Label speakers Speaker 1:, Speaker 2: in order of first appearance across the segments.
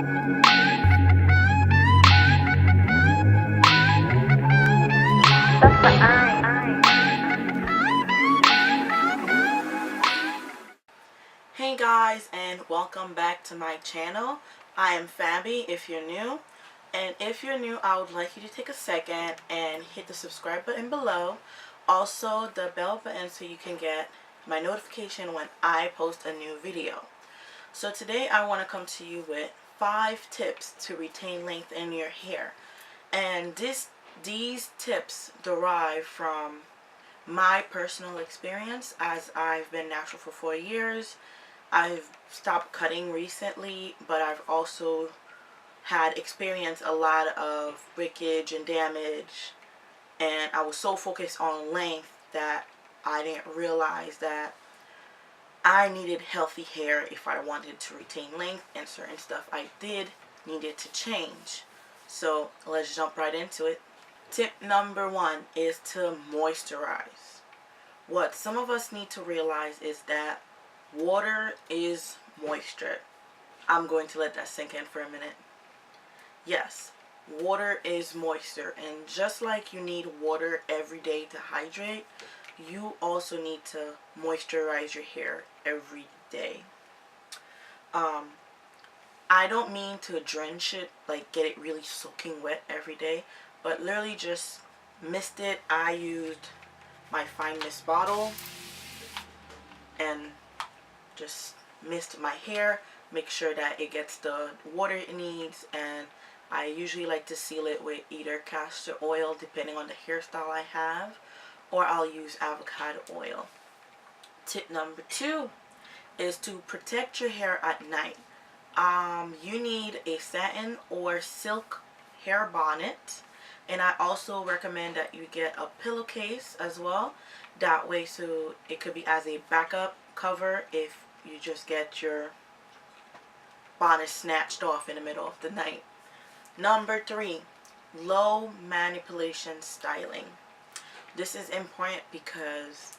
Speaker 1: Hey guys, and welcome back to my channel. I am Fabie if you're new, and if you're new I would like you to take a second and hit the subscribe button below, also the bell button, so you can get my notification when I post a new video. So today I want to come to you with 5 tips to retain length in your hair, and these tips derive from my personal experience, as I've been natural for 4 years. I've stopped cutting recently, but I've also had experienced a lot of breakage and damage, and I was so focused on length that I didn't realize that I needed healthy hair if I wanted to retain length, and certain stuff I did needed to change. So let's jump right into it. Tip number 1 is to moisturize. What some of us need to realize is that water is moisture. I'm going to let that sink in for a minute. Yes, water is moisture, and just like you need water every day to hydrate, you also need to moisturize your hair every day. I don't mean to drench it, like get it really soaking wet every day, but literally just mist it. I used my fine mist bottle and just mist my hair, make sure that it gets the water it needs, and I usually like to seal it with either castor oil depending on the hairstyle I have, or I'll use avocado oil. Tip number 2 is to protect your hair at night. You need a satin or silk hair bonnet, and I also recommend that you get a pillowcase as well. That way, so it could be as a backup cover if you just get your bonnet snatched off in the middle of the night. Number 3, low manipulation styling. This is important because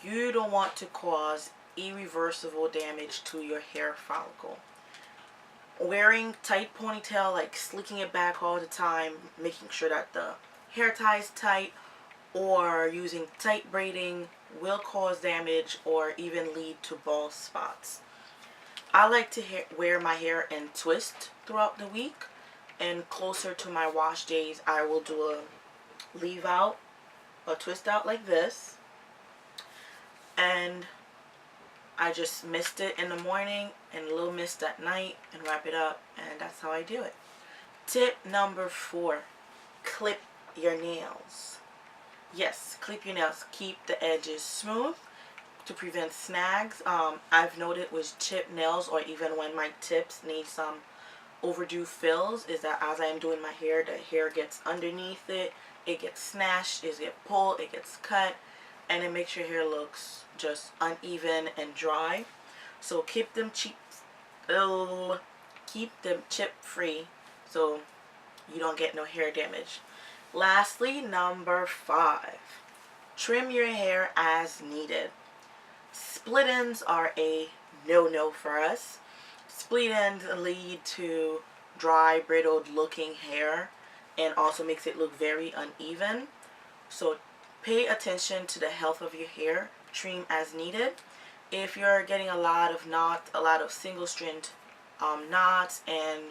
Speaker 1: you don't want to cause irreversible damage to your hair follicle. Wearing tight ponytail, like slicking it back all the time, making sure that the hair tie is tight, or using tight braiding will cause damage or even lead to bald spots. I like to wear my hair in twist throughout the week, and closer to my wash days I will do a leave out, a twist out like this, and I just mist it in the morning and a little mist at night and wrap it up, and that's how I do it. Tip number 4, clip your nails. Yes, clip your nails. Keep the edges smooth to prevent snags. I've noted with chipped nails, or even when my tips need some overdue fills, is that as I am doing my hair, the hair gets underneath it, it gets snatched, it gets pulled, it gets cut, and it makes your hair looks just uneven and dry. So keep them chip free so you don't get no hair damage. Lastly, number 5, trim your hair as needed. Split ends are a no-no for us. Split ends lead to dry, brittled looking hair, and also makes it look very uneven. So pay attention to the health of your hair. Trim as needed. If you're getting a lot of knots, a lot of single strand knots, and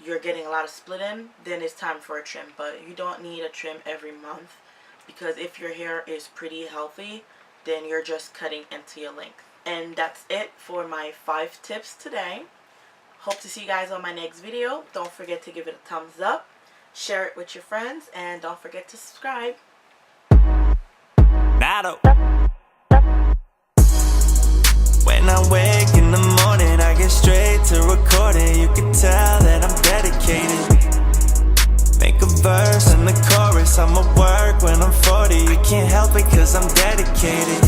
Speaker 1: you're getting a lot of split end, then it's time for a trim. But you don't need a trim every month, because if your hair is pretty healthy, then you're just cutting into your length. And that's it for my 5 tips today. Hope to see you guys on my next video. Don't forget to give it a thumbs up, share it with your friends, and don't forget to subscribe.
Speaker 2: When I wake in the morning, I get straight to recording. You can tell that I'm dedicated. Make a verse and the chorus, I'ma work when I'm 40. I can't help it cause I'm dedicated.